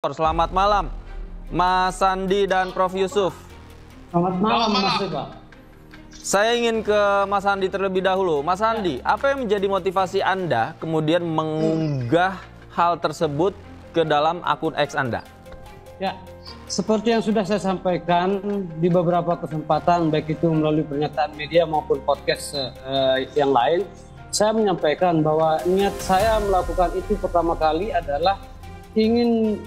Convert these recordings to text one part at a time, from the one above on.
Selamat malam, Mas Sandi dan Prof. Yusuf. Selamat malam, Mas Rifa. Saya ingin ke Mas Sandi terlebih dahulu. Mas Sandi, apa yang menjadi motivasi Anda kemudian mengunggah hal tersebut ke dalam akun X Anda? Ya, seperti yang sudah saya sampaikan di beberapa kesempatan, baik itu melalui pernyataan media maupun podcast yang lain, saya menyampaikan bahwa niat saya melakukan itu pertama kali adalah ingin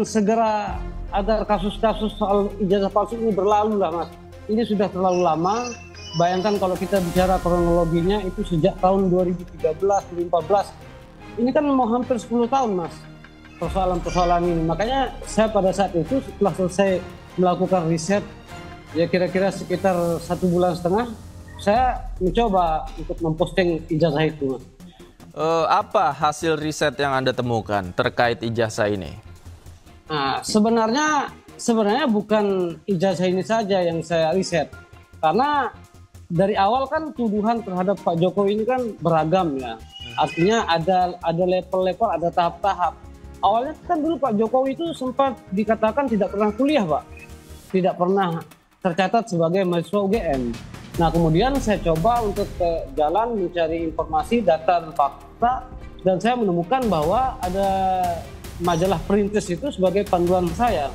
segera agar kasus-kasus soal ijazah palsu ini berlalu lah, Mas. Ini sudah terlalu lama. Bayangkan kalau kita bicara kronologinya itu sejak tahun 2013-2014. Ini kan mau hampir 10 tahun, Mas, persoalan-persoalan ini. Makanya saya pada saat itu setelah selesai melakukan riset, ya kira-kira sekitar 1,5 bulan, saya mencoba untuk memposting ijazah itu, Mas. Apa hasil riset yang Anda temukan terkait ijazah ini? Nah, sebenarnya bukan ijazah ini saja yang saya riset, karena dari awal kan tuduhan terhadap Pak Jokowi ini kan beragam ya. Artinya ada level-level, ada tahap-tahap. Awalnya kan dulu Pak Jokowi itu sempat dikatakan tidak pernah kuliah, Pak, tidak pernah tercatat sebagai mahasiswa UGM. Nah, kemudian saya coba untuk ke jalan mencari informasi, data dan fakta, dan saya menemukan bahwa ada majalah Perintis itu sebagai panduan saya,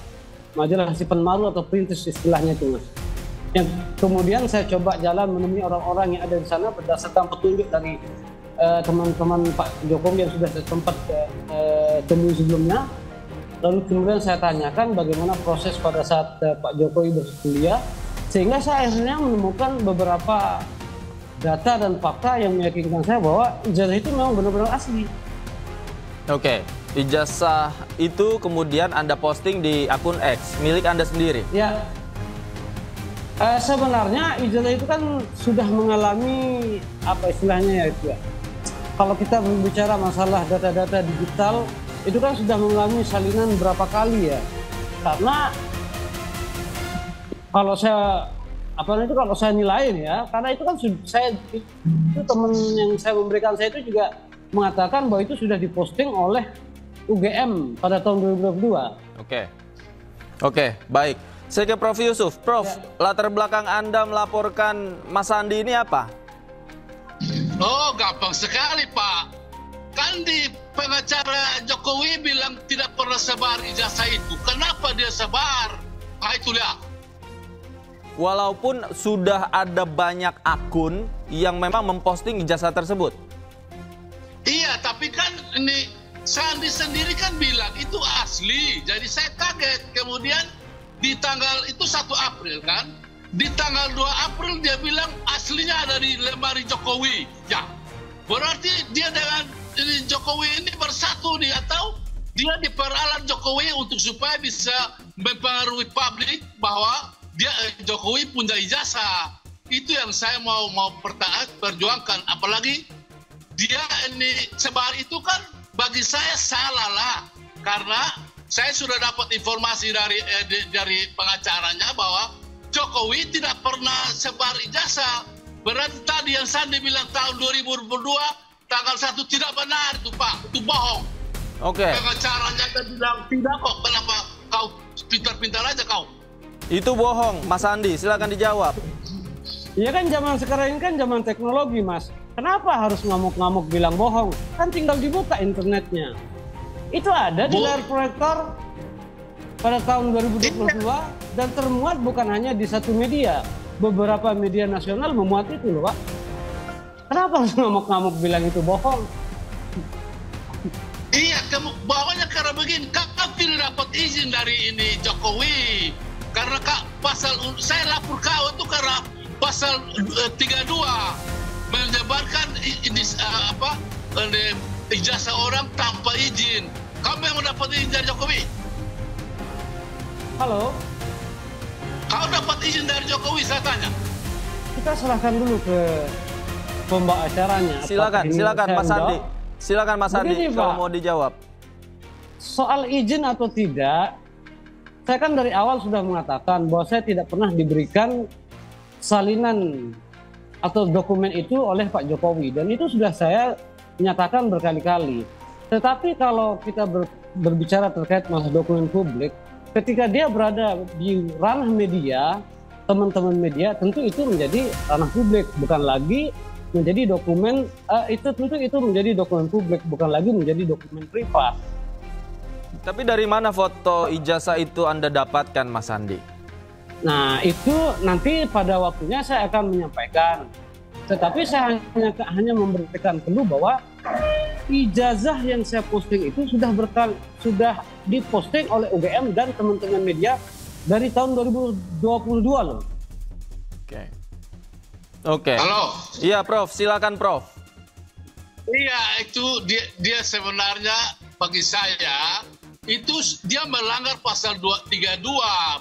majalah si penmaru atau Perintis istilahnya itu, Mas. Yang kemudian saya coba jalan menemui orang-orang yang ada di sana berdasarkan petunjuk dari teman-teman Pak Jokowi yang sudah saya sempat temui sebelumnya. Lalu kemudian saya tanyakan bagaimana proses pada saat Pak Jokowi berkuliah, sehingga saya akhirnya menemukan beberapa data dan fakta yang meyakinkan saya bahwa ijazah itu memang benar-benar asli. Oke, ijazah itu kemudian Anda posting di akun X milik Anda sendiri? Ya, sebenarnya ijazah itu kan sudah mengalami apa istilahnya ya itu ya. Kalau kita berbicara masalah data-data digital, itu kan sudah mengalami salinan berapa kali ya. Karena kalau saya nilaiin ya, karena itu kan itu teman yang saya memberikan saya itu juga mengatakan bahwa itu sudah diposting oleh UGM pada tahun 2022. Oke, baik. Saya ke Prof. Yusuf. Prof, ya. Latar belakang Anda melaporkan Mas Sandi ini apa? Oh, gampang sekali, Pak. Kan di pengacara Jokowi bilang tidak pernah sebar ijazah itu. Kenapa dia sebar? Nah, itu lihat. Walaupun sudah ada banyak akun yang memang memposting ijazah tersebut. Iya, tapi kan ini Sandi sendiri kan bilang itu asli. Jadi saya kaget. Kemudian di tanggal itu 1 April kan. Di tanggal 2 April dia bilang aslinya ada di lemari Jokowi. Ya, berarti dia dengan Jokowi ini bersatu dia, atau dia diperalat Jokowi untuk supaya bisa mempengaruhi publik bahwa dia Jokowi punya ijazah. Itu yang saya mau perjuangkan. Apalagi dia ini sebar itu kan bagi saya salah lah, karena saya sudah dapat informasi dari pengacaranya bahwa Jokowi tidak pernah sebar ijazah. Berarti tadi yang Sandi bilang tahun 2022 tanggal 1 tidak benar itu, Pak, itu bohong. Oke. Pengacaranya bilang tidak kok. Kenapa kau pintar-pintar aja kau? Itu bohong, Mas Sandi. Silakan dijawab. Iya kan, zaman sekarang ini kan zaman teknologi, Mas. Kenapa harus ngamuk-ngamuk bilang bohong? Kan tinggal dibuka internetnya. Itu ada di layar proyektor pada tahun 2022 dan termuat bukan hanya di satu media. Beberapa media nasional memuat itu loh, Pak. Kenapa harus ngamuk-ngamuk bilang itu bohong? Iya, bohongnya karena begini. Kau tidak dapat izin dari ini Jokowi. Karena saya lapor kau itu karena pasal 32 menyebarkan ijazah orang tanpa izin. Kamu yang mendapat izin dari Jokowi? Halo? Kau dapat izin dari Jokowi, saya tanya. Kita serahkan dulu ke pembawa acaranya. Silakan Mas Sandi. Silakan Mas Sandi kalau mau dijawab. Soal izin atau tidak, saya kan dari awal sudah mengatakan bahwa saya tidak pernah diberikan salinan atau dokumen itu oleh Pak Jokowi, dan itu sudah saya nyatakan berkali-kali. Tetapi kalau kita berbicara terkait masalah dokumen publik, ketika dia berada di ranah media, teman-teman media, tentu itu menjadi ranah publik, bukan lagi menjadi dokumen, itu menjadi dokumen publik, bukan lagi menjadi dokumen privat. Tapi dari mana foto ijazah itu Anda dapatkan, Mas Andi? Nah, itu nanti pada waktunya saya akan menyampaikan. Tetapi saya hanya memberikan clue bahwa ijazah yang saya posting itu sudah diposting oleh UGM dan teman-teman media dari tahun 2022 loh. Oke. Halo. Iya, Prof. Silakan, Prof. Iya, itu dia sebenarnya bagi saya itu dia melanggar pasal 232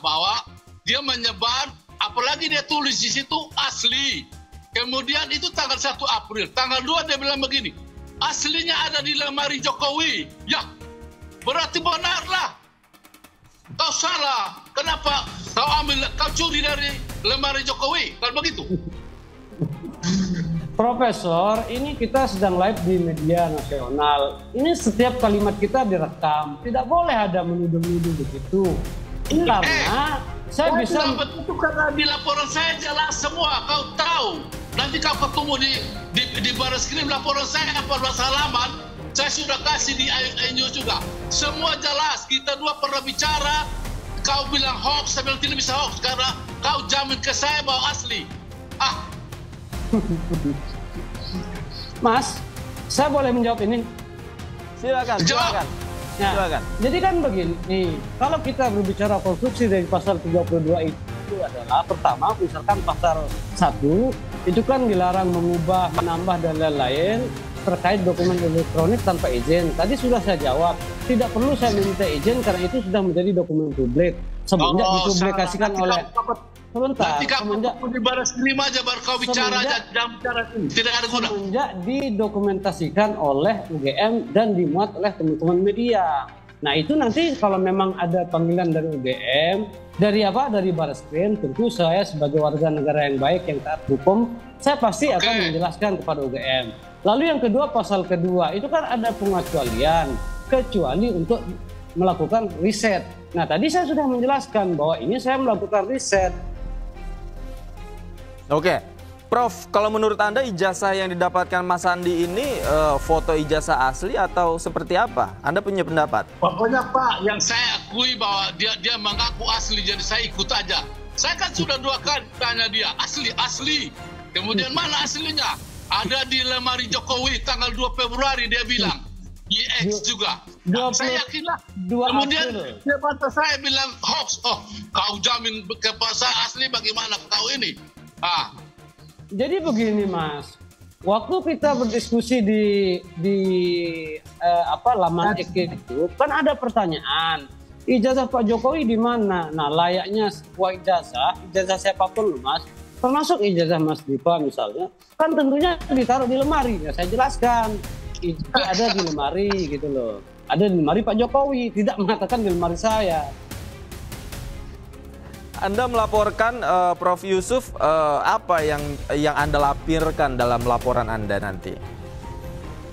bahwa dia menyebar, apalagi dia tulis di situ asli. Kemudian itu tanggal 1 April, tanggal 2 dia bilang begini, aslinya ada di lemari Jokowi. Ya, berarti benarlah. Kau salah. Kenapa kau curi dari lemari Jokowi? Kalau begitu. Profesor, ini kita sedang live di media nasional. Ini setiap kalimat kita direkam. Tidak boleh ada menuduh-nuduh begitu. Ini karena saya bisa... Itu karena di laporan saya jelas semua. Kau tahu. Nanti kau ketemu di Barreskrim laporan saya 14 halaman. Saya sudah kasih di iNews juga. Semua jelas. Kita dua pernah bicara. Kau bilang hoax, saya bilang tidak bisa hoax. Karena kau jamin ke saya bahwa asli. Mas, saya boleh menjawab ini? Silakan. Ya, Silakan. jadi kan begini, kalau kita berbicara konstruksi dari pasal 32 itu adalah pertama, misalkan pasal 1 itu kan dilarang mengubah, menambah dan lain-lain terkait dokumen elektronik tanpa izin. Tadi sudah saya jawab, tidak perlu saya minta izin karena itu sudah menjadi dokumen publik semenjak dipublikasikan oleh... Sebentar, nanti kamu di Barreskrim aja baru kau bicara aja, jangan bicara tidak ada guna. Semenjak didokumentasikan oleh UGM dan dimuat oleh teman-teman media. Nah itu nanti kalau memang ada panggilan dari UGM, dari Barreskrim, tentu saya sebagai warga negara yang baik, yang taat hukum, saya pasti akan menjelaskan kepada UGM. Lalu yang kedua, pasal kedua, itu kan ada pengecualian, kecuali untuk melakukan riset. Nah tadi saya sudah menjelaskan bahwa ini saya melakukan riset. Oke, Prof, kalau menurut Anda ijazah yang didapatkan Mas Andi ini foto ijazah asli atau seperti apa? Anda punya pendapat? Pokoknya Pak, yang saya akui bahwa dia mengaku asli, jadi saya ikut aja. Saya kan sudah 2 kali tanya dia, asli. Kemudian mana aslinya? Ada di lemari Jokowi tanggal 2 Februari dia bilang. Di X juga. Saya yakinlah. Kemudian dia bantah saya bilang hoax. Oh, kau jamin ke pasal asli bagaimana kau ini? Jadi begini Mas, waktu kita berdiskusi di laman X itu kan ada pertanyaan, ijazah Pak Jokowi di mana? Nah layaknya sebuah ijazah siapapun loh Mas, termasuk ijazah Mas Dipa misalnya, kan tentunya ditaruh di lemari. Ya saya jelaskan, itu ada di lemari gitu loh, ada di lemari Pak Jokowi, tidak mengatakan di lemari saya. Anda melaporkan Prof Yusuf, apa yang Anda lampirkan dalam laporan Anda nanti?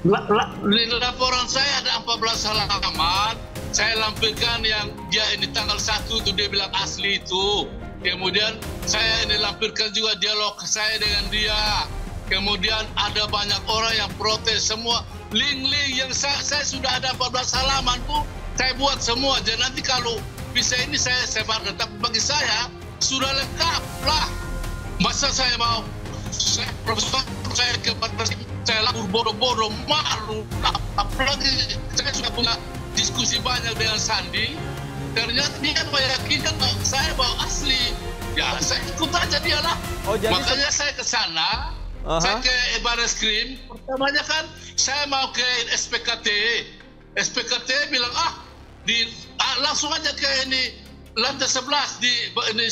Di laporan saya ada 14 halaman. Saya lampirkan yang dia ini tanggal 1 itu dia bilang asli itu. Kemudian saya ini lampirkan juga dialog saya dengan dia. Kemudian ada banyak orang yang protes, semua link-link yang saya sudah ada 14 halaman tuh saya buat semua. Jadi nanti kalau bisa ini saya sebarkan, tapi bagi saya sudah lengkap lah. Masa saya mau profesor saya ke Barreskrim, saya laku bodoh-bodoh, malu. Apalagi saya sudah punya diskusi banyak dengan Sandi, ternyata dia kan meyakinkan saya bahwa asli. Ya saya ikut aja dia lah. Makanya saya ke sana, saya ke Barreskrim. Pertamanya kan saya mau ke SPKT. SPKT bilang langsung aja ke ini lantai 11 di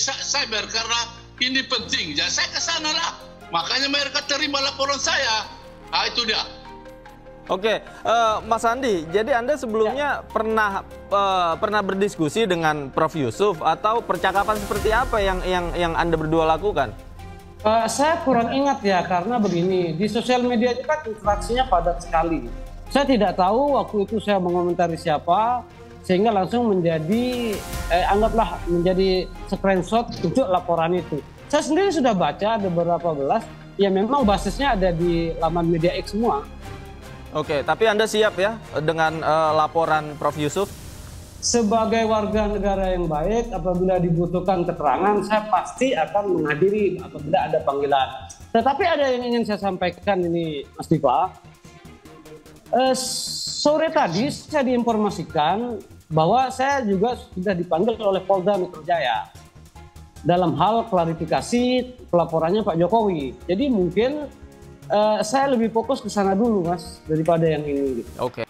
cyber karena ini penting. Ya saya ke sana lah. Makanya mereka terima laporan saya. Itu dia. Oke, Mas Andi, jadi Anda sebelumnya pernah berdiskusi dengan Prof Yusuf atau percakapan seperti apa yang Anda berdua lakukan? Saya kurang ingat ya, karena begini, di sosial media itu kan interaksinya padat sekali. Saya tidak tahu waktu itu saya mengomentari siapa, sehingga langsung menjadi, anggaplah menjadi screenshot untuk laporan itu. Saya sendiri sudah baca ada beberapa belas, ya memang basisnya ada di laman Media X semua. Oke, tapi Anda siap ya dengan laporan Prof. Yusuf? Sebagai warga negara yang baik, apabila dibutuhkan keterangan, saya pasti akan menghadiri apabila ada panggilan. Tetapi ada yang ingin saya sampaikan ini, Mas Diva. Sore tadi saya diinformasikan bahwa saya juga sudah dipanggil oleh Polda Metro Jaya dalam hal klarifikasi pelaporannya Pak Jokowi. Jadi mungkin saya lebih fokus ke sana dulu, Mas, daripada yang ini. Oke.